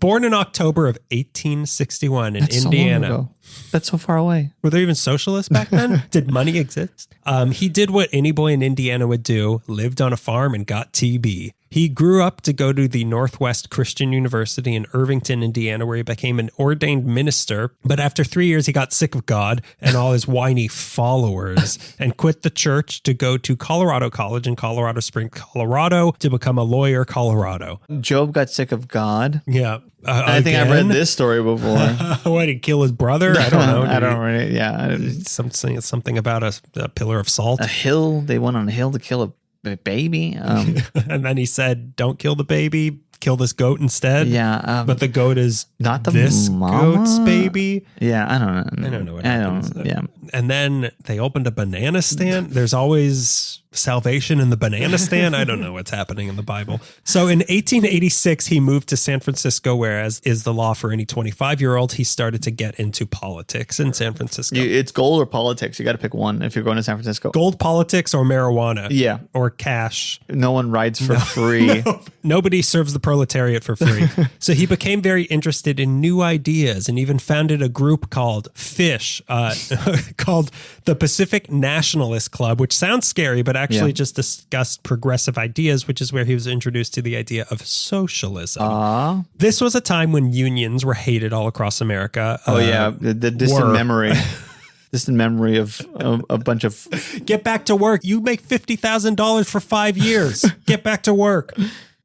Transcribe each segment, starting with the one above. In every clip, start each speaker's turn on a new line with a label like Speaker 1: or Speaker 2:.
Speaker 1: Born in October of 1861 in Indiana.
Speaker 2: So long ago. That's so far away.
Speaker 1: Were there even socialists back then? Did money exist? He did what any boy in Indiana would do, lived on a farm and got TB. He grew up to go to the Northwest Christian University in Irvington, Indiana, where he became an ordained minister. But after 3 years, he got sick of God and all his whiny followers and quit the church to go to Colorado College in Colorado Springs, Colorado, to become a lawyer, Colorado.
Speaker 2: Job got sick of God.
Speaker 1: Yeah.
Speaker 2: I think I've read this story before.
Speaker 1: What, he'd kill his brother? I don't know.
Speaker 2: I don't really, yeah.
Speaker 1: Something about a pillar of salt.
Speaker 2: A hill. They went on a hill to kill a baby.
Speaker 1: And then he said, don't kill the baby, kill this goat instead.
Speaker 2: Yeah.
Speaker 1: But the goat is
Speaker 2: not
Speaker 1: this
Speaker 2: mama?
Speaker 1: goat's baby.
Speaker 2: Yeah, I don't know.
Speaker 1: I don't know what happens.
Speaker 2: Yeah.
Speaker 1: And then they opened a banana stand. There's always salvation in the banana stand. I don't know what's happening in the Bible. So in 1886, he moved to San Francisco, where, as is the law for any 25-year-old, he started to get into politics in San Francisco.
Speaker 2: It's gold or politics. You got to pick one if you're going to San Francisco.
Speaker 1: Gold, politics, or marijuana.
Speaker 2: Yeah.
Speaker 1: Or cash.
Speaker 2: No one rides for free.
Speaker 1: No. Nobody serves the proletariat for free. So he became very interested in new ideas and even founded a group called FISH, called the Pacific Nationalist Club, which sounds scary, but actually just discussed progressive ideas, which is where he was introduced to the idea of socialism. This was a time when unions were hated all across America.
Speaker 2: The distant memory. Distant memory of a bunch of...
Speaker 1: Get back to work. You make $50,000 for 5 years. Get back to work.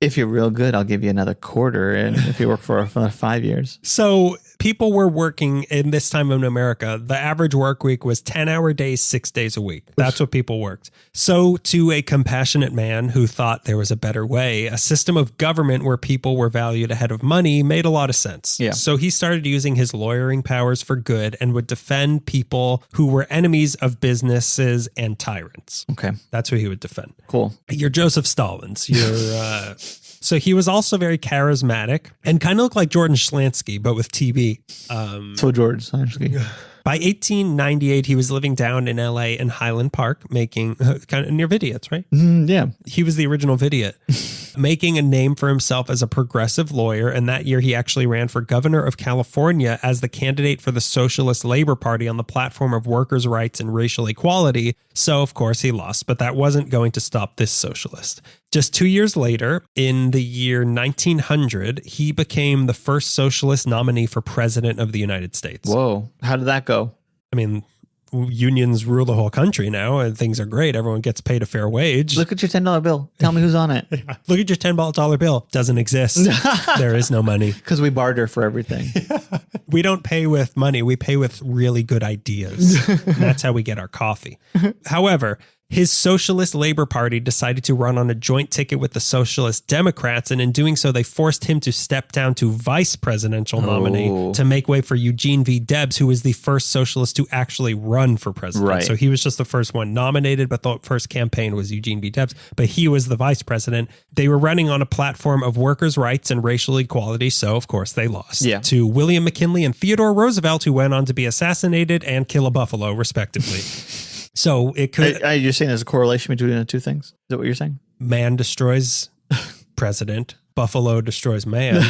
Speaker 2: If you're real good, I'll give you another quarter. And if you work for 5 years.
Speaker 1: So people were working in this time in America. The average work week was 10-hour days, 6 days a week. That's what people worked. So to a compassionate man who thought there was a better way, a system of government where people were valued ahead of money made a lot of sense.
Speaker 2: Yeah.
Speaker 1: So he started using his lawyering powers for good and would defend people who were enemies of businesses and tyrants.
Speaker 2: Okay.
Speaker 1: That's who he would defend.
Speaker 2: Cool.
Speaker 1: You're Joseph Stalins. You're... So he was also very charismatic and kind of looked like Jordan Schlansky, but with TB.
Speaker 2: So George Schlansky.
Speaker 1: By 1898, he was living down in LA in Highland Park, making kind of near Vidiot's, right?
Speaker 2: Yeah.
Speaker 1: He was the original Vidiot, making a name for himself as a progressive lawyer. And that year, he actually ran for governor of California as the candidate for the Socialist Labor Party on the platform of workers' rights and racial equality. So, of course, he lost, but that wasn't going to stop this socialist. Just 2 years later, in the year 1900, he became the first socialist nominee for president of the United States.
Speaker 2: Whoa. How did that go?
Speaker 1: I mean, unions rule the whole country now and things are great. Everyone gets paid a fair wage.
Speaker 2: Look at your $10 bill. Tell me who's on it.
Speaker 1: Look at your $10 bill. Doesn't exist. There is no money.
Speaker 2: Because we barter for everything.
Speaker 1: We don't pay with money. We pay with really good ideas. That's how we get our coffee. However, his Socialist Labor Party decided to run on a joint ticket with the Socialist Democrats, and in doing so, they forced him to step down to vice presidential nominee to make way for Eugene V. Debs, who was the first socialist to actually run for president.
Speaker 2: Right.
Speaker 1: So he was just the first one nominated, but the first campaign was Eugene V. Debs, but he was the vice president. They were running on a platform of workers' rights and racial equality, so of course they lost to William McKinley and Theodore Roosevelt, who went on to be assassinated and kill a buffalo, respectively. So it could...
Speaker 2: You're saying there's a correlation between the two things? Is that what you're saying?
Speaker 1: Man destroys president. Buffalo destroys man.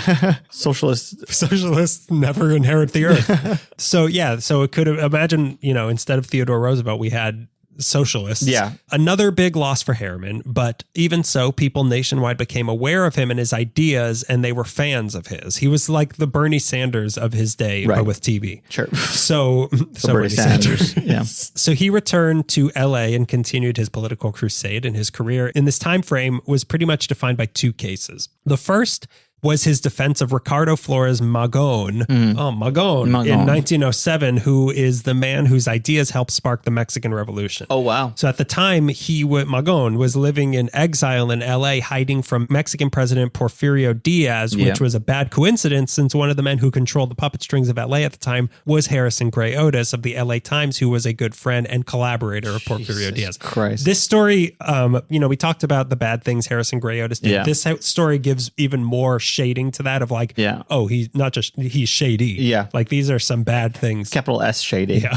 Speaker 1: Socialists never inherit the earth. So it could have... Imagine, instead of Theodore Roosevelt, we had socialists.
Speaker 2: Yeah.
Speaker 1: Another big loss for Harriman, but even so, people nationwide became aware of him and his ideas, and they were fans of his. He was like the Bernie Sanders of his day, but with TV.
Speaker 2: Sure.
Speaker 1: So
Speaker 2: Bernie Sanders. Yeah.
Speaker 1: So he returned to LA and continued his political crusade, and his career in this time frame was pretty much defined by two cases. The first was his defense of Ricardo Flores Magón, in 1907, who is the man whose ideas helped spark the Mexican Revolution.
Speaker 2: Oh, wow.
Speaker 1: So at the time, Magón was living in exile in L.A., hiding from Mexican President Porfirio Diaz, which was a bad coincidence since one of the men who controlled the puppet strings of L.A. at the time was Harrison Gray Otis of the L.A. Times, who was a good friend and collaborator of Porfirio Diaz.
Speaker 2: Christ.
Speaker 1: This story, we talked about the bad things Harrison Gray Otis did. Yeah. This story gives even more shading to that of he's shady.
Speaker 2: Yeah.
Speaker 1: Like these are some bad things.
Speaker 2: Capital S shady.
Speaker 1: Yeah.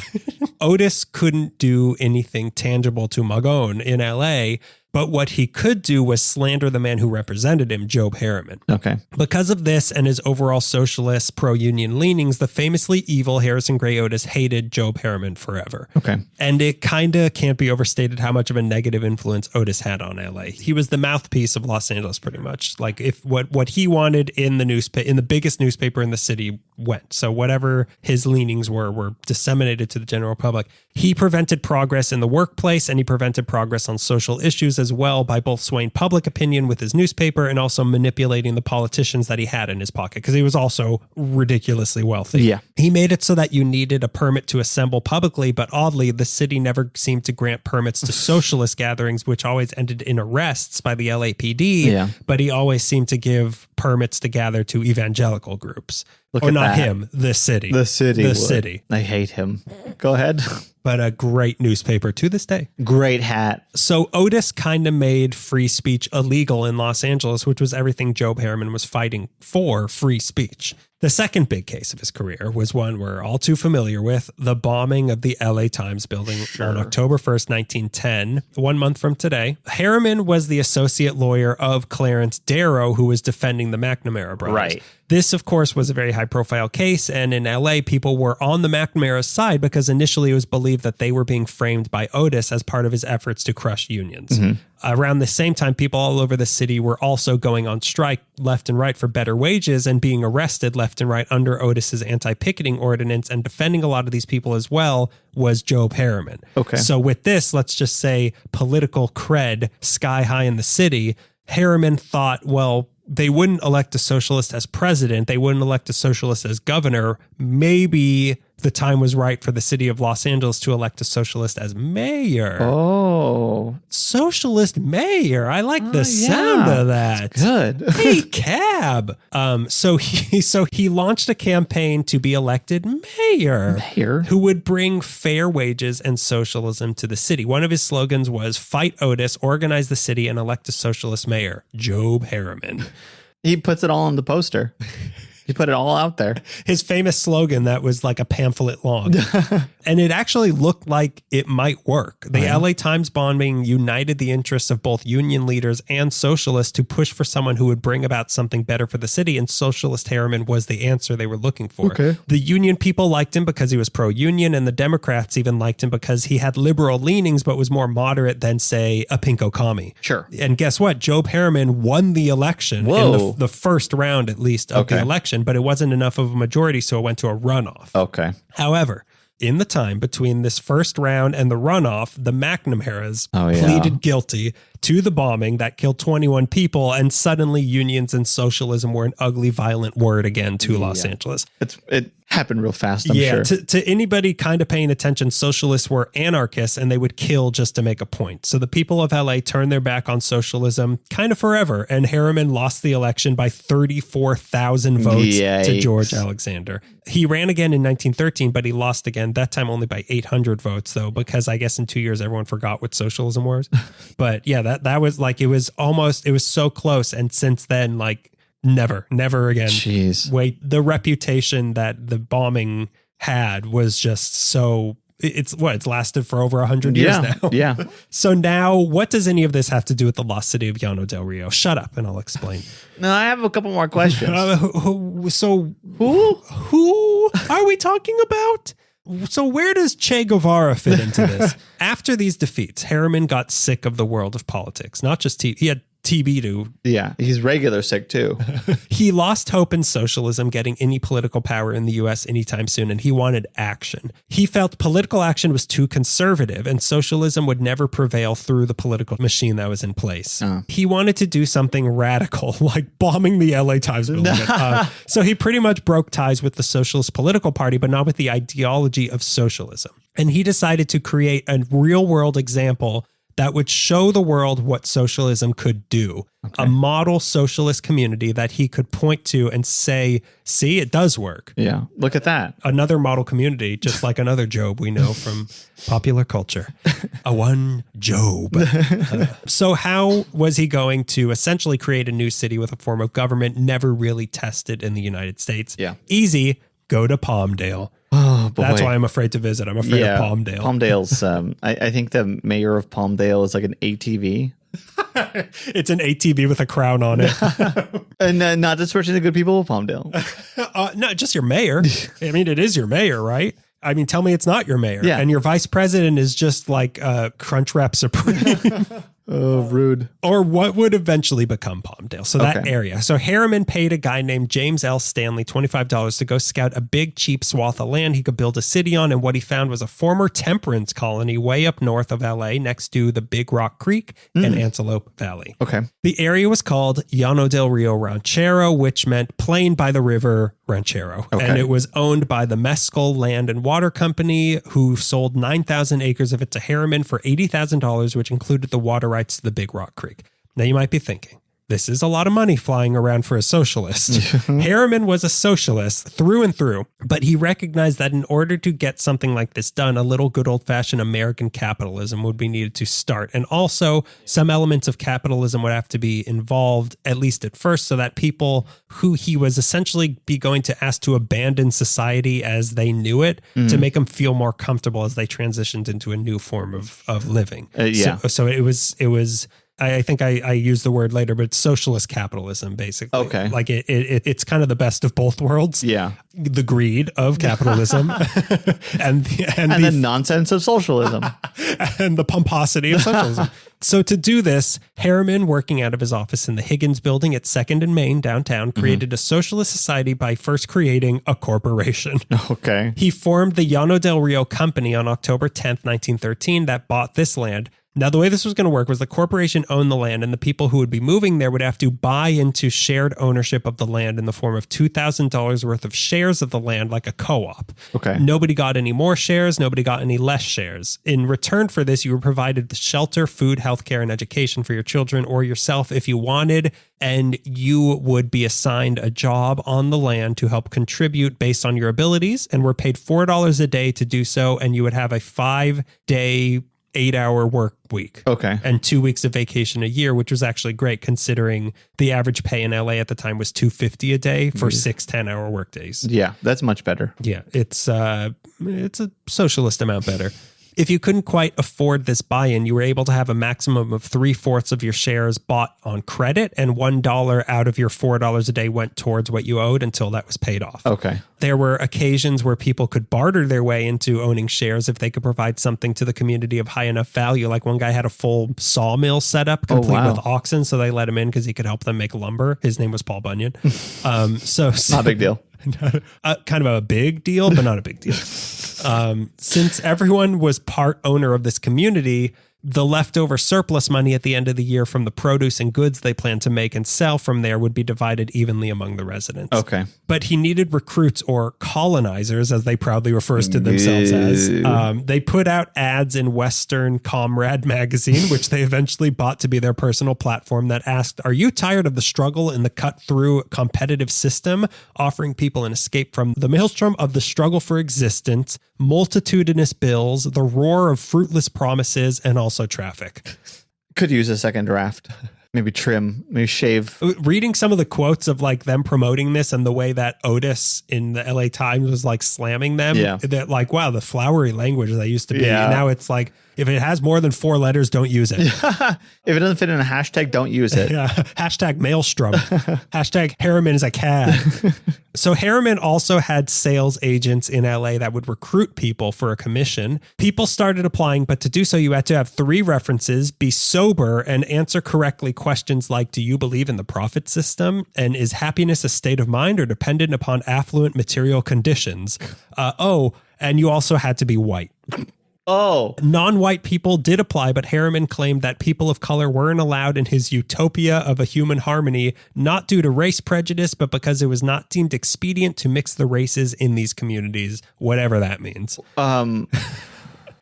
Speaker 1: Otis couldn't do anything tangible to Magon in LA, but what he could do was slander the man who represented him, Job Harriman.
Speaker 2: Okay.
Speaker 1: Because of this and his overall socialist pro-union leanings, the famously evil Harrison Gray Otis hated Job Harriman forever.
Speaker 2: Okay.
Speaker 1: And it kind of can't be overstated how much of a negative influence Otis had on LA. He was the mouthpiece of Los Angeles pretty much. Like if what he wanted in the biggest newspaper in the city went. So whatever his leanings were disseminated to the general public. He prevented progress in the workplace and he prevented progress on social issues as well by both swaying public opinion with his newspaper and also manipulating the politicians that he had in his pocket because he was also ridiculously wealthy.
Speaker 2: Yeah.
Speaker 1: He made it so that you needed a permit to assemble publicly, but oddly, the city never seemed to grant permits to socialist gatherings, which always ended in arrests by the LAPD.
Speaker 2: Yeah.
Speaker 1: But he always seemed to give permits to gather to evangelical groups.
Speaker 2: Look
Speaker 1: or
Speaker 2: at
Speaker 1: not
Speaker 2: that.
Speaker 1: him, the city.
Speaker 2: The city.
Speaker 1: The
Speaker 2: would.
Speaker 1: city.
Speaker 2: I hate him. Go ahead.
Speaker 1: But a great newspaper to this day.
Speaker 2: Great hat.
Speaker 1: So Otis kind of made free speech illegal in Los Angeles, which was everything Job Harriman was fighting for, free speech. The second big case of his career was one we're all too familiar with, the bombing of the LA Times building on October 1st, 1910, 1 month from today. Harriman was the associate lawyer of Clarence Darrow, who was defending the McNamara brothers.
Speaker 2: Right.
Speaker 1: This, of course, was a very high-profile case, and in LA, people were on the McNamara's side because initially it was believed that they were being framed by Otis as part of his efforts to crush unions. Around the same time, people all over the city were also going on strike left and right for better wages and being arrested left and right under Otis's anti-picketing ordinance, and defending a lot of these people as well was Job Harriman.
Speaker 2: Okay.
Speaker 1: So with this, let's just say political cred sky high in the city, Harriman thought, well, they wouldn't elect a socialist as president. They wouldn't elect a socialist as governor. Maybe the time was right for the city of Los Angeles to elect a socialist as mayor.
Speaker 2: Oh.
Speaker 1: Socialist mayor. I like the sound of that.
Speaker 2: Good.
Speaker 1: Hey, cab. So he launched a campaign to be elected mayor. Who would bring fair wages and socialism to the city. One of his slogans was "Fight Otis, organize the city, and elect a socialist mayor." Job Harriman.
Speaker 2: He puts it all on the poster. He put it all out there.
Speaker 1: His famous slogan that was like a pamphlet long. And it actually looked like it might work. The LA Times bombing united the interests of both union leaders and socialists to push for someone who would bring about something better for the city. And Socialist Harriman was the answer they were looking for.
Speaker 2: Okay.
Speaker 1: The union people liked him because he was pro-union, and the Democrats even liked him because he had liberal leanings, but was more moderate than, say, a pinko commie.
Speaker 2: Sure.
Speaker 1: And guess what? Job Harriman won the election in the first round, at least, of the election, but it wasn't enough of a majority, so it went to a runoff.
Speaker 2: Okay.
Speaker 1: However, in the time between this first round and the runoff, the McNamaras pleaded guilty to the bombing that killed 21 people, and suddenly unions and socialism were an ugly, violent word again to Los Angeles.
Speaker 2: It happened real fast, I'm sure.
Speaker 1: To anybody kind of paying attention, socialists were anarchists and they would kill just to make a point. So the people of LA turned their back on socialism kind of forever, and Harriman lost the election by 34,000 votes to George Alexander. He ran again in 1913, but he lost again, that time only by 800 votes, though, because I guess in 2 years everyone forgot what socialism was. But yeah, that was like, it was so close. And since then, like, never again.
Speaker 2: Jeez.
Speaker 1: Wait, the reputation that the bombing had was just so, it's lasted for over 100 years now.
Speaker 2: Yeah.
Speaker 1: So now what does any of this have to do with the lost city of Llano del Rio? Shut up and I'll explain.
Speaker 2: No, I have a couple more questions.
Speaker 1: So who are we talking about? So where does Che Guevara fit into this? After these defeats, Harriman got sick of the world of politics. Not just he had TB too.
Speaker 2: Yeah, he's regular sick too.
Speaker 1: He lost hope in socialism getting any political power in the U.S. anytime soon, and he wanted action. He felt political action was too conservative, and socialism would never prevail through the political machine that was in place. He wanted to do something radical, like bombing the LA Times building. So he pretty much broke ties with the Socialist political party, but not with the ideology of socialism. And he decided to create a real-world example that would show the world what socialism could do. A model socialist community that he could point to and say, see, it does work.
Speaker 2: Yeah, look at that.
Speaker 1: Another model community, just like another Job we know from popular culture. A one Job. So how was he going to essentially create a new city with a form of government never really tested in the United States?
Speaker 2: Yeah.
Speaker 1: Easy. Go to Palmdale.
Speaker 2: Oh, boy.
Speaker 1: That's why I'm afraid to visit. I'm afraid of Palmdale.
Speaker 2: Palmdale's, I think the mayor of Palmdale is like an ATV.
Speaker 1: It's an ATV with a crown on it.
Speaker 2: And not disparaging the good people of Palmdale.
Speaker 1: No, just your mayor. I mean, it is your mayor, right? I mean, tell me it's not your mayor.
Speaker 2: Yeah.
Speaker 1: And your vice president is just like Crunchwrap Supreme.
Speaker 2: Oh, rude.
Speaker 1: Or what would eventually become Palmdale. So that area. So Harriman paid a guy named James L. Stanley $25 to go scout a big, cheap swath of land he could build a city on. And what he found was a former temperance colony way up north of LA next to the Big Rock Creek and Antelope Valley.
Speaker 2: Okay.
Speaker 1: The area was called Llano del Rio Ranchero, which meant plain by the river Ranchero.
Speaker 2: Okay.
Speaker 1: And it was owned by the Mescal Land and Water Company, who sold 9,000 acres of it to Harriman for $80,000, which included the water rights to the Big Rock Creek. Now you might be thinking, this is a lot of money flying around for a socialist. Harriman was a socialist through and through, but he recognized that in order to get something like this done, a little good old-fashioned American capitalism would be needed to start. And also some elements of capitalism would have to be involved, at least at first, so that people who he was essentially be going to ask to abandon society as they knew it to make them feel more comfortable as they transitioned into a new form of living. So it was I think I use the word later, but it's socialist capitalism, basically.
Speaker 2: Okay.
Speaker 1: Like it's kind of the best of both worlds.
Speaker 2: Yeah.
Speaker 1: The greed of capitalism and the
Speaker 2: nonsense of socialism
Speaker 1: and the pomposity of socialism. So to do this, Harriman, working out of his office in the Higgins building at 2nd and Main downtown, created a socialist society by first creating a corporation.
Speaker 2: Okay.
Speaker 1: He formed the Llano del Rio Company on October 10th, 1913 that bought this land. Now, the way this was going to work was the corporation owned the land, and the people who would be moving there would have to buy into shared ownership of the land in the form of $2,000 worth of shares of the land, like a co-op.
Speaker 2: Okay.
Speaker 1: Nobody got any more shares. Nobody got any less shares. In return for this, you were provided the shelter, food, healthcare, and education for your children or yourself if you wanted, and you would be assigned a job on the land to help contribute based on your abilities, and were paid $4 a day to do so, and you would have a 5-day 8-hour work week.
Speaker 2: Okay.
Speaker 1: And 2 weeks of vacation a year, which was actually great considering the average pay in LA at the time was $250 a day for 6 10-hour work days.
Speaker 2: Yeah, that's much better.
Speaker 1: Yeah, it's a socialist amount better. If you couldn't quite afford this buy-in, you were able to have a maximum of 3/4 of your shares bought on credit, and $1 out of your $4 a day went towards what you owed until that was paid off.
Speaker 2: Okay.
Speaker 1: There were occasions where people could barter their way into owning shares if they could provide something to the community of high enough value. Like one guy had a full sawmill set up complete with oxen, so they let him in because he could help them make lumber. His name was Paul Bunyan. So
Speaker 2: not a big deal.
Speaker 1: Kind of a big deal, but not a big deal. Since everyone was part owner of this community, the leftover surplus money at the end of the year from the produce and goods they planned to make and sell from there would be divided evenly among the residents.
Speaker 2: Okay.
Speaker 1: But he needed recruits, or colonizers, as they proudly refers to themselves as. They put out ads in Western Comrade magazine, which they eventually bought to be their personal platform, that asked, "Are you tired of the struggle in the cut-through competitive system, offering people an escape from the maelstrom of the struggle for existence, multitudinous bills, the roar of fruitless promises, and also traffic?"
Speaker 2: Could use a second draft. Maybe trim, maybe shave.
Speaker 1: Reading some of the quotes of like them promoting this and the way that Otis in the LA Times was like slamming them, that like, wow, the flowery language they used to be.
Speaker 2: Yeah.
Speaker 1: Now it's like, if it has more than 4 letters, don't use it.
Speaker 2: If it doesn't fit in a hashtag, don't use it.
Speaker 1: Yeah. Hashtag maelstrom. Hashtag Harriman is a cad. So Harriman also had sales agents in LA that would recruit people for a commission. People started applying, but to do so, you had to have 3 references, be sober, and answer correctly questions like, do you believe in the profit system? And is happiness a state of mind or dependent upon affluent material conditions? And you also had to be white.
Speaker 2: Oh.
Speaker 1: Non-white people did apply, but Harriman claimed that people of color weren't allowed in his utopia of a human harmony, not due to race prejudice, but because it was not deemed expedient to mix the races in these communities, whatever that means.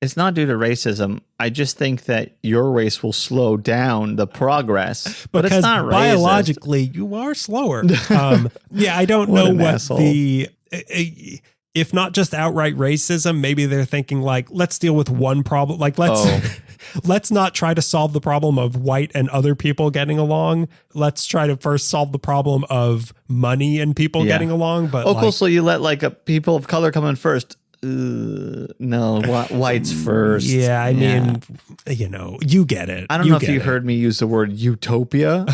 Speaker 2: It's not due to racism. I just think that your race will slow down the progress. But it's not racist.
Speaker 1: Biologically, you are slower. I don't know what
Speaker 2: asshole.
Speaker 1: If not just outright racism, maybe they're thinking like, let's deal with one problem. Like, let's not try to solve the problem of white and other people getting along. Let's try to first solve the problem of money and people getting along. But
Speaker 2: cool. So you let like people of color come in first. No, whites first.
Speaker 1: Yeah, I mean, you get it.
Speaker 2: I don't know if you heard me use the word utopia.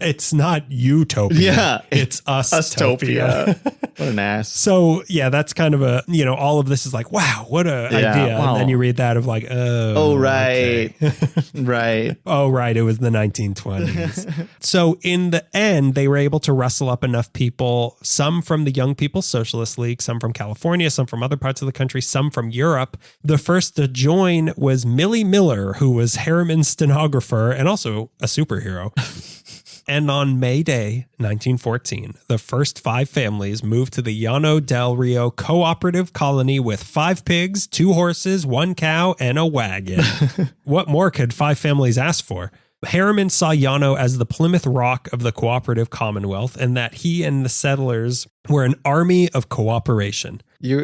Speaker 1: It's not utopia.
Speaker 2: Yeah,
Speaker 1: it's us-topia.
Speaker 2: What an ass.
Speaker 1: So, yeah, that's kind of all of this is like, wow, what a idea.
Speaker 2: Wow.
Speaker 1: And then you read that of like,
Speaker 2: oh, right.
Speaker 1: Okay.
Speaker 2: Right.
Speaker 1: Oh, right. It was the 1920s. So in the end, they were able to rustle up enough people, some from the Young People's Socialist League, some from California, some from other parts of the country, some from Europe. The first to join was Millie Miller, who was Harriman's stenographer and also a superhero. And on May Day, 1914, the first 5 families moved to the Llano del Rio cooperative colony with 5 pigs, 2 horses, 1 cow, and a wagon. What more could 5 families ask for? Harriman saw Llano as the Plymouth Rock of the cooperative commonwealth, and that he and the settlers were an army of cooperation.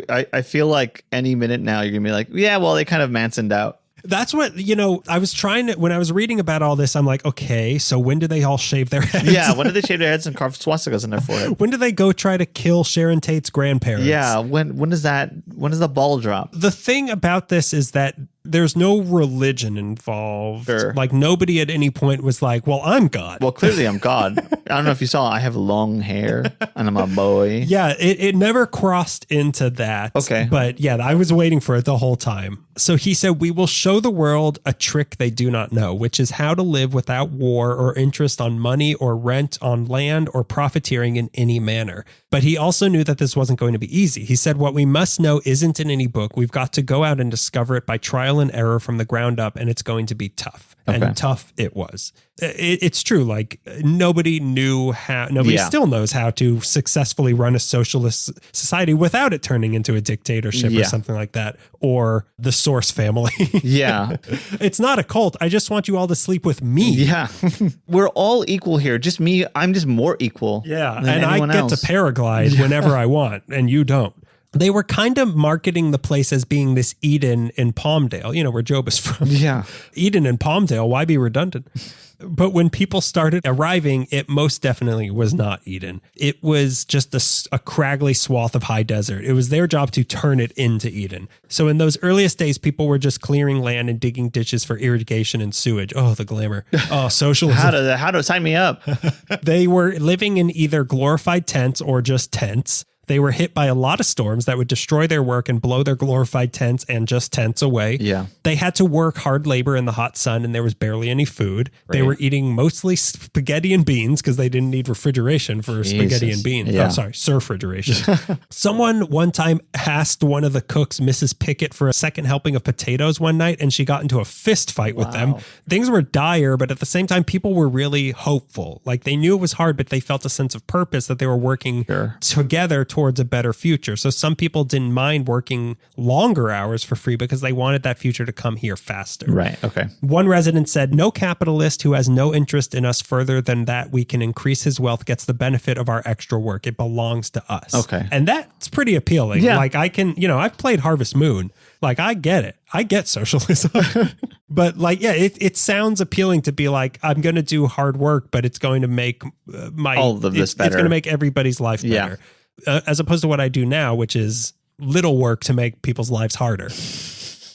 Speaker 2: I feel like any minute now you're going to be like, yeah, well, they kind of Mansoned out.
Speaker 1: That's what, I was trying to, when I was reading about all this, I'm like, okay, so when do they all shave their heads?
Speaker 2: Yeah, when did they shave their heads and carve swastikas in their forehead?
Speaker 1: When do they go try to kill Sharon Tate's grandparents?
Speaker 2: Yeah, when does the ball drop?
Speaker 1: The thing about this is that there's no religion involved.
Speaker 2: Sure.
Speaker 1: Like nobody at any point was like, well, I'm God.
Speaker 2: Well, clearly I'm God. I don't know if you saw, I have long hair and I'm a boy.
Speaker 1: Yeah, it never crossed into that.
Speaker 2: Okay.
Speaker 1: But yeah, I was waiting for it the whole time. So he said, we will show the world a trick they do not know, which is how to live without war or interest on money or rent on land or profiteering in any manner. But he also knew that this wasn't going to be easy. He said, what we must know isn't in any book. We've got to go out and discover it by trial and error from the ground up, and it's going to be tough.
Speaker 2: Okay.
Speaker 1: And tough it was. It's true. like nobody knew how, nobody still knows how to successfully run a socialist society without it turning into a dictatorship or something like that, or the Source family.
Speaker 2: Yeah.
Speaker 1: It's not a cult. I just want you all to sleep with me.
Speaker 2: Yeah. We're all equal here. Just me. I'm just more equal.
Speaker 1: Yeah.
Speaker 2: Than
Speaker 1: And I
Speaker 2: anyone
Speaker 1: get
Speaker 2: else.
Speaker 1: to paraglide whenever I want, and you don't. They were kind of marketing the place as being this Eden in Palmdale, where Job is from.
Speaker 2: Yeah.
Speaker 1: Eden in Palmdale, why be redundant? But when people started arriving, it most definitely was not Eden. It was just a craggly swath of high desert. It was their job to turn it into Eden. So in those earliest days, people were just clearing land and digging ditches for irrigation and sewage. Oh, the glamour. Oh, socialism.
Speaker 2: How to sign me up?
Speaker 1: They were living in either glorified tents or just tents. They were hit by a lot of storms that would destroy their work and blow their glorified tents and just tents away.
Speaker 2: Yeah.
Speaker 1: They had to work hard labor in the hot sun, and there was barely any food. Right. They were eating mostly spaghetti and beans because they didn't need refrigeration for spaghetti and beans.
Speaker 2: Yeah.
Speaker 1: Oh, sorry, surfrigeration. Someone one time asked one of the cooks, Mrs. Pickett, for a second helping of potatoes one night, and she got into a fist fight with them. Things were dire, but at the same time, people were really hopeful. Like they knew it was hard, but they felt a sense of purpose that they were working together towards a better future. So some people didn't mind working longer hours for free because they wanted that future to come here faster.
Speaker 2: Right. Okay.
Speaker 1: One resident said, no capitalist who has no interest in us further than that we can increase his wealth gets the benefit of our extra work. It belongs to us.
Speaker 2: Okay.
Speaker 1: And that's pretty appealing.
Speaker 2: Yeah.
Speaker 1: Like I can, I've played Harvest Moon. Like I get it. I get socialism. But it sounds appealing to be like, I'm going to do hard work, but it's going to make
Speaker 2: all of this better.
Speaker 1: It's going to make everybody's life better. As opposed to what I do now, which is little work to make people's lives harder.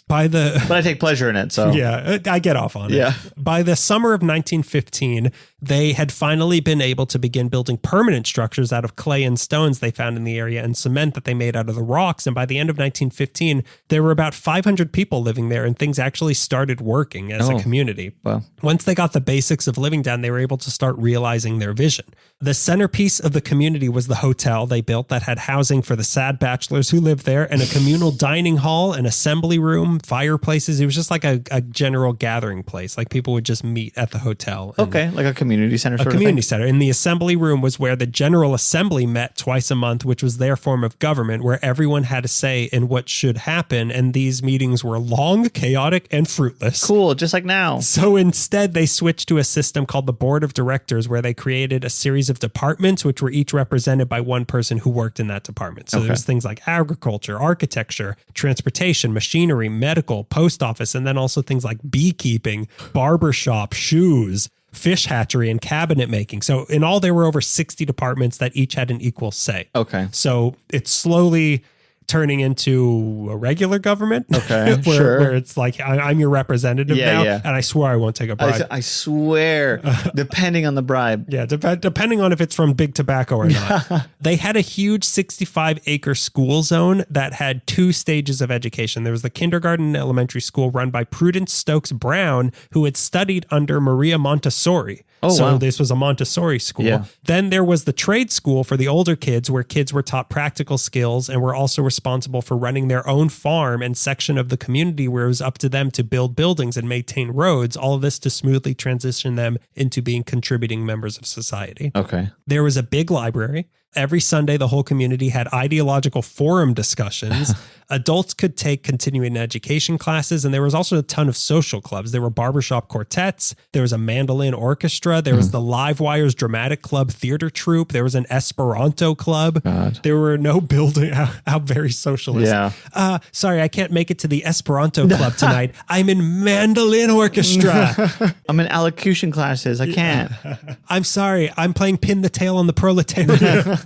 Speaker 1: But
Speaker 2: I take pleasure in it, so.
Speaker 1: Yeah, I get off on it. By the summer of 1915, they had finally been able to begin building permanent structures out of clay and stones they found in the area and cement that they made out of the rocks. And by the end of 1915, there were about 500 people living there, and things actually started working as a community.
Speaker 2: Wow.
Speaker 1: Once they got the basics of living down, they were able to start realizing their vision. The centerpiece of the community was the hotel they built that had housing for the sad bachelors who lived there, and a communal dining hall, an assembly room, fireplaces. It was just like a general gathering place. Like people would just meet at the hotel.
Speaker 2: Okay, like a community center sort of thing?
Speaker 1: A community center. And the assembly room was where the General Assembly met twice a month, which was their form of government, where everyone had a say in what should happen. And these meetings were long, chaotic, and fruitless.
Speaker 2: Cool, just like now.
Speaker 1: So instead, they switched to a system called the Board of Directors, where they created a series of departments, which were each represented by one person who worked in that department. So there's things like agriculture, architecture, transportation, machinery, medical, post office, and then also things like beekeeping, barbershop, shoes, fish hatchery, and cabinet making. So in all, there were over 60 departments that each had an equal say.
Speaker 2: Okay.
Speaker 1: So it's slowly turning into a regular government.
Speaker 2: Okay,
Speaker 1: where it's like, I'm your representative now,
Speaker 2: yeah.
Speaker 1: and I swear I won't take a bribe.
Speaker 2: I swear, depending on the bribe.
Speaker 1: Yeah, depending on if it's from Big Tobacco or not. They had a huge 65-acre school zone that had 2 stages of education. There was the kindergarten and elementary school run by Prudence Stokes Brown, who had studied under Maria Montessori. So this was a Montessori school.
Speaker 2: Yeah.
Speaker 1: Then there was the trade school for the older kids, where kids were taught practical skills and were also responsible for running their own farm and section of the community where it was up to them to build buildings and maintain roads, all of this to smoothly transition them into being contributing members of society.
Speaker 2: Okay.
Speaker 1: There was a big library. Every Sunday, the whole community had ideological forum discussions. Adults could take continuing education classes, and there was also a ton of social clubs. There were barbershop quartets. There was a mandolin orchestra. There was the Live Wires Dramatic Club theater troupe. There was an Esperanto club.
Speaker 2: God.
Speaker 1: There were no building. How very socialist.
Speaker 2: Yeah.
Speaker 1: Sorry, I can't make it to the Esperanto club tonight. I'm in mandolin orchestra.
Speaker 2: I'm in allocution classes. I can't.
Speaker 1: I'm sorry. I'm playing Pin the Tail on the Proletariat.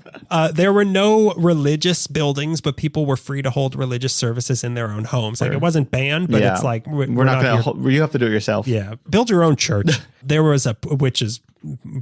Speaker 1: There were no religious buildings, but people were free to hold religious services in their own homes. Like, it wasn't banned, but it's like,
Speaker 2: we're not going to, you have to do it yourself.
Speaker 1: Yeah. Build your own church. There was which is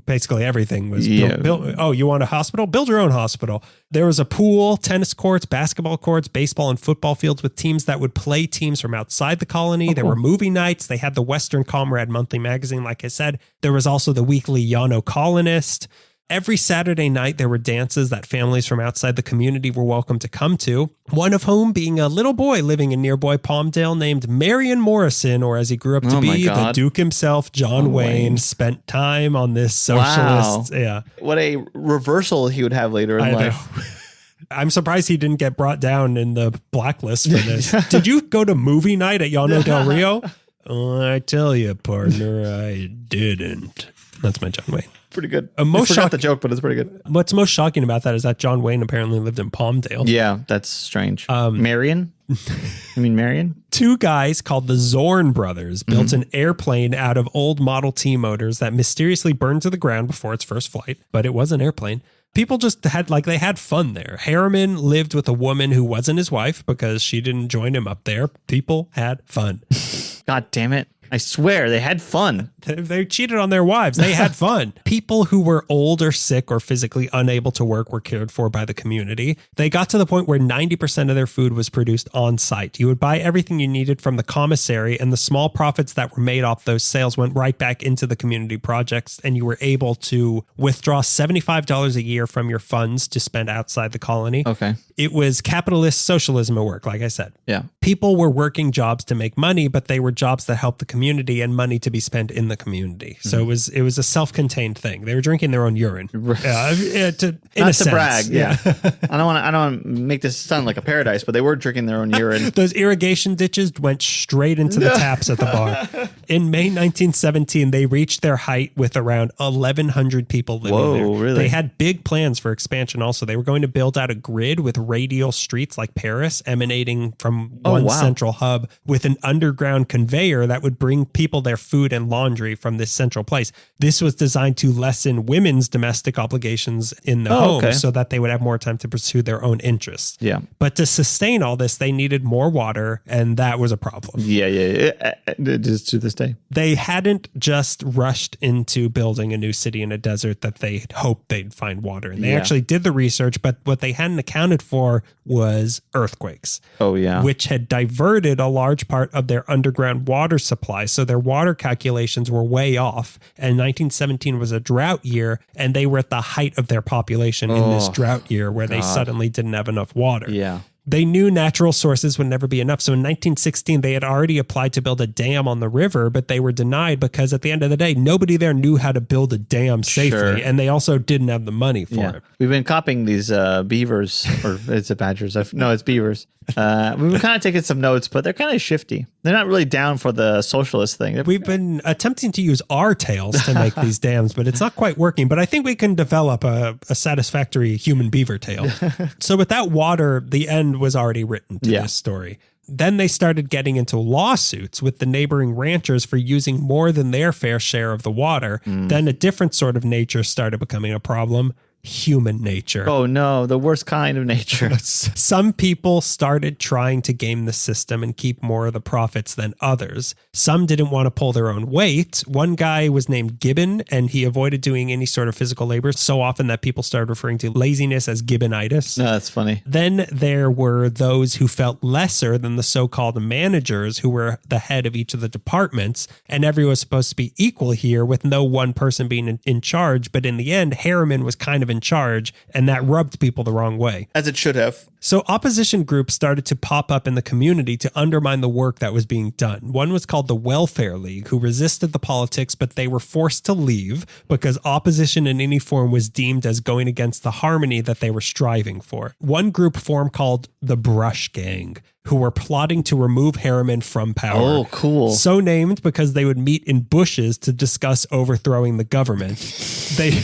Speaker 1: basically everything was built. Oh, you want a hospital? Build your own hospital. There was a pool, tennis courts, basketball courts, baseball and football fields with teams that would play teams from outside the colony. There were movie nights. They had the Western Comrade monthly magazine. Like I said, there was also the weekly Llano Colonist. Every Saturday night, there were dances that families from outside the community were welcome to come to, one of whom being a little boy living in nearby Palmdale named Marion Morrison, or as he grew up to be, the Duke himself, John Wayne, spent time on this socialist.
Speaker 2: Wow.
Speaker 1: Yeah.
Speaker 2: What a reversal he would have later in life.
Speaker 1: I'm surprised he didn't get brought down in the blacklist for this. Did you go to movie night at Llano del Rio? I tell you, partner, I didn't. That's my John Wayne.
Speaker 2: Pretty good.
Speaker 1: I
Speaker 2: forgot the joke, but it's pretty good.
Speaker 1: What's most shocking about that is that John Wayne apparently lived in Palmdale.
Speaker 2: Yeah, that's strange. Marion? You mean Marion?
Speaker 1: 2 guys called the Zorn brothers built an airplane out of old Model T motors that mysteriously burned to the ground before its first flight, but it was an airplane. People just they had fun there. Harriman lived with a woman who wasn't his wife because she didn't join him up there. People had fun.
Speaker 2: God damn it. I swear they had fun.
Speaker 1: They cheated on their wives. They had fun. People who were old or sick or physically unable to work were cared for by the community. They got to the point where 90% of their food was produced on site. You would buy everything you needed from the commissary, and the small profits that were made off those sales went right back into the community projects, and you were able to withdraw $75 a year from your funds to spend outside the colony.
Speaker 2: Okay.
Speaker 1: It was capitalist socialism at work, like I said.
Speaker 2: Yeah.
Speaker 1: People were working jobs to make money, but they were jobs that helped the community and money to be spent in the community. So it was a self-contained thing. They were drinking their own urine.
Speaker 2: Not to brag. Yeah. I don't want to make this sound like a paradise, but they were drinking their own urine.
Speaker 1: Those irrigation ditches went straight into the taps at the bar. In May 1917, they reached their height with around 1,100 people living there.
Speaker 2: Really?
Speaker 1: They had big plans for expansion also. They were going to build out a grid with radial streets like Paris emanating from one central hub with an underground conveyor that would bring people their food and laundry from this central place. This was designed to lessen women's domestic obligations in the home so that they would have more time to pursue their own interests.
Speaker 2: Yeah.
Speaker 1: But to sustain all this, they needed more water, and that was a problem.
Speaker 2: Yeah. It is to this day.
Speaker 1: They hadn't just rushed into building a new city in a desert that they hoped they'd find water in. They actually did the research, but what they hadn't accounted for was earthquakes.
Speaker 2: Oh, yeah.
Speaker 1: Which had diverted a large part of their underground water supply. So their water calculations were way off. And 1917 was a drought year, and they were at the height of their population in this drought year where they suddenly didn't have enough water.
Speaker 2: Yeah.
Speaker 1: They knew natural sources would never be enough. So in 1916, they had already applied to build a dam on the river, but they were denied because at the end of the day, nobody there knew how to build a dam safely.
Speaker 2: Sure.
Speaker 1: And they also didn't have the money for it.
Speaker 2: We've been copying these beavers, or it's badgers. No, it's beavers. We've been kind of taking some notes, but they're kind of shifty. They're not really down for the socialist thing.
Speaker 1: We've been attempting to use our tails to make these dams, but it's not quite working. But I think we can develop a satisfactory human beaver tail. So with that water, the end was already written to this story. Then they started getting into lawsuits with the neighboring ranchers for using more than their fair share of the water. Then a different sort of nature started becoming a problem. human nature.
Speaker 2: Oh no, the worst kind of nature.
Speaker 1: Some people started trying to game the system and keep more of the profits than others. Some didn't want to pull their own weight. One guy was named Gibbon, and he avoided doing any sort of physical labor so often that people started referring to laziness as Gibbonitis.
Speaker 2: No, that's funny.
Speaker 1: Then there were those who felt lesser than the so-called managers, who were the head of each of the departments, and everyone was supposed to be equal here with no one person being in charge. But in the end, Harriman was kind of in charge, and that rubbed people the wrong way.
Speaker 2: As it should have.
Speaker 1: So opposition groups started to pop up in the community to undermine the work that was being done. One was called the Welfare League, who resisted the politics, but they were forced to leave because opposition in any form was deemed as going against the harmony that they were striving for. One group formed called the Brush Gang, who were plotting to remove Harriman from power.
Speaker 2: Oh, cool.
Speaker 1: So named because they would meet in bushes to discuss overthrowing the government. They...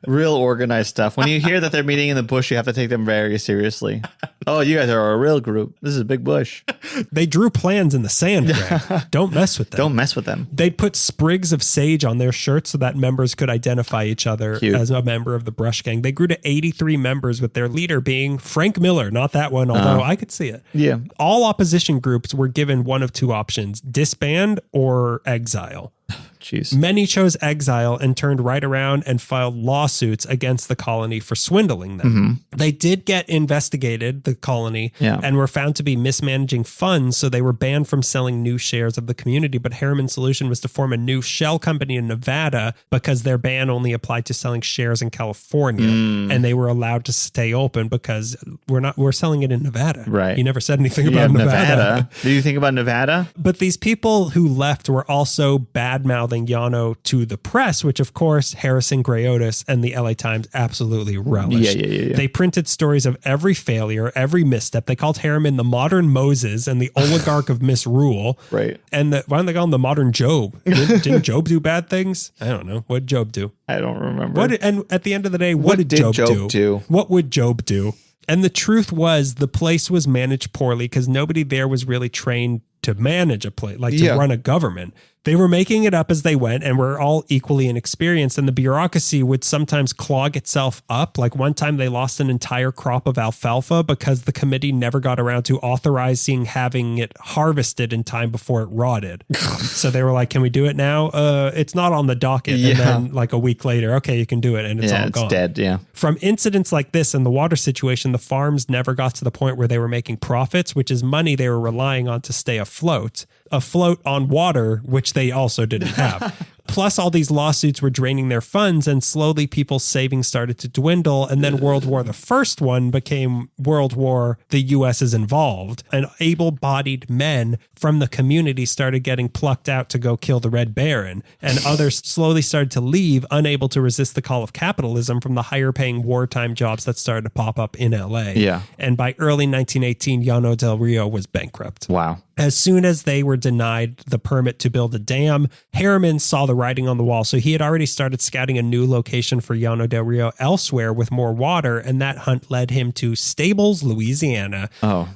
Speaker 2: Real organized stuff. When you hear that they're meeting in the bush, you have to take them very seriously. Oh, you guys are a real group. This is a big bush.
Speaker 1: They drew plans in the sand, Greg. Don't mess with them.
Speaker 2: Don't mess with them.
Speaker 1: They'd put sprigs of sage on their shirts so that members could identify each other as a member of the Brush Gang. They grew to 83 members, with their leader being Frank Miller. Not that one, although I could see it.
Speaker 2: Yeah.
Speaker 1: All opposition groups were given one of two options: disband or exile.
Speaker 2: Jeez.
Speaker 1: Many chose exile and turned right around and filed lawsuits against the colony for swindling them. Mm-hmm. They did get investigated, the colony, and were found to be mismanaging funds, so they were banned from selling new shares of the community. But Harriman's solution was to form a new shell company in Nevada because their ban only applied to selling shares in California, and they were allowed to stay open because we're selling it in Nevada.
Speaker 2: Right.
Speaker 1: You never said anything about Nevada.
Speaker 2: Do you think about Nevada?
Speaker 1: But these people who left were also bad-mouthing Llano to the press, which of course Harrison Grayotis and the LA Times absolutely relished.
Speaker 2: Yeah.
Speaker 1: They printed stories of every failure, every misstep. They called Harriman the modern Moses and the oligarch of misrule.
Speaker 2: Right.
Speaker 1: And why don't they call him the modern Job? Didn't Job do bad things? I don't know. What did Job do?
Speaker 2: I don't remember.
Speaker 1: And at the end of the day, what did Job do? What would Job do? And the truth was, the place was managed poorly because nobody there was really trained to manage a place, like to run a government. They were making it up as they went and were all equally inexperienced, and the bureaucracy would sometimes clog itself up. Like one time they lost an entire crop of alfalfa because the committee never got around to authorizing having it harvested in time before it rotted. So they were like, can we do it now? It's not on the docket. And then like a week later, okay, you can do it. And it's all gone.
Speaker 2: It's dead. Yeah.
Speaker 1: From incidents like this and the water situation, the farms never got to the point where they were making profits, which is money they were relying on to stay afloat on water, which they also didn't have. Plus, all these lawsuits were draining their funds, and slowly people's savings started to dwindle. And then World War, the first one, became World War, the U.S. is involved. And able-bodied men from the community started getting plucked out to go kill the Red Baron. And others slowly started to leave, unable to resist the call of capitalism from the higher-paying wartime jobs that started to pop up in L.A.
Speaker 2: Yeah.
Speaker 1: And by early 1918, Llano del Rio was bankrupt.
Speaker 2: Wow.
Speaker 1: As soon as they were denied the permit to build a dam, Harriman saw the writing on the wall. So he had already started scouting a new location for Llano del Rio elsewhere with more water. And that hunt led him to Stables, Louisiana,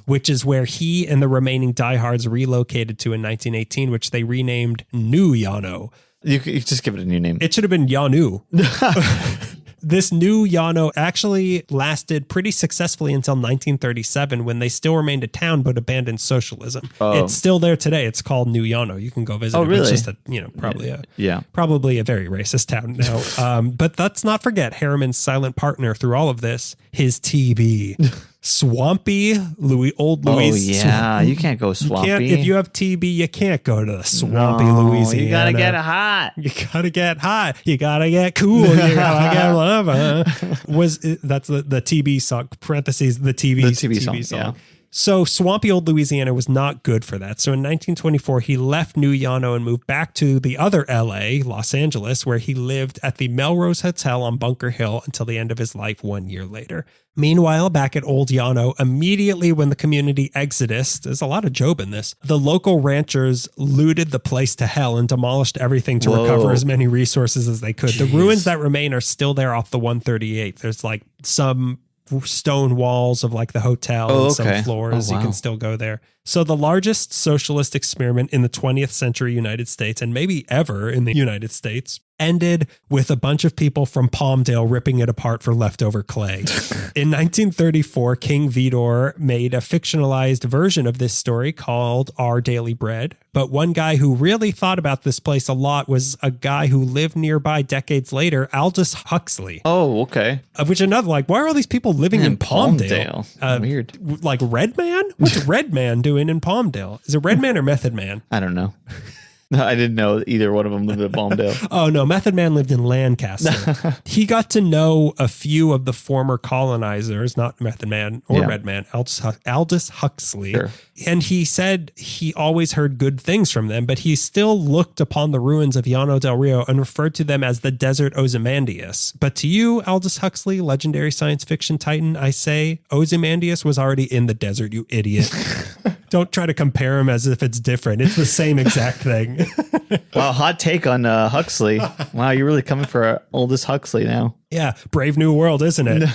Speaker 1: which is where he and the remaining diehards relocated to in 1918, which they renamed New Llano.
Speaker 2: You just give it a new name.
Speaker 1: It should have been Llano. This new Llano actually lasted pretty successfully until 1937, when they still remained a town but abandoned socialism. It's still there today. It's called New Llano. You can go visit it.
Speaker 2: Really?
Speaker 1: It's just probably a very racist town now. But let's not forget Harriman's silent partner through all of this, his TB. Swampy Old Louis.
Speaker 2: Oh, yeah. You can't go swampy.
Speaker 1: If you have TB, you can't go to the swampy Louisiana.
Speaker 2: You gotta get hot.
Speaker 1: You gotta get hot. You gotta get cool. You gotta get love. That's the TB song, parentheses, the TV song.
Speaker 2: Yeah.
Speaker 1: So swampy old Louisiana was not good for that. So in 1924, he left New Llano and moved back to the other LA, Los Angeles, where he lived at the Melrose Hotel on Bunker Hill until the end of his life 1 year later. Meanwhile, back at Old Llano, immediately when the community exodus, there's a lot of Job in this, the local ranchers looted the place to hell and demolished everything to recover as many resources as they could. Jeez. The ruins that remain are still there off the 138. There's like some stone walls of like the hotel and some floors. You can still go there. So the largest socialist experiment in the 20th century United States, and maybe ever in the United States, ended with a bunch of people from Palmdale ripping it apart for leftover clay. In 1934, King Vidor made a fictionalized version of this story called Our Daily Bread. But one guy who really thought about this place a lot was a guy who lived nearby decades later, Aldous Huxley.
Speaker 2: Oh, okay.
Speaker 1: Of which another, like, why are all these people living in Palmdale?
Speaker 2: Weird.
Speaker 1: Like Red Man? What's Red Man doing in Palmdale? Is it Red Man or Method Man?
Speaker 2: I don't know. No, I didn't know either one of them lived in Palmdale.
Speaker 1: Oh, no. Method Man lived in Lancaster. He got to know a few of the former colonizers, not Method Man or Red Man, Aldous Huxley.
Speaker 2: Sure.
Speaker 1: And he said he always heard good things from them, but he still looked upon the ruins of Llano del Rio and referred to them as the Desert Ozymandias. But to you, Aldous Huxley, legendary science fiction titan, I say Ozymandias was already in the desert, you idiot. Don't try to compare him as if it's different. It's the same exact thing.
Speaker 2: Wow, hot take on Huxley. Wow, you're really coming for Aldous Huxley now.
Speaker 1: Yeah, Brave New World, isn't it?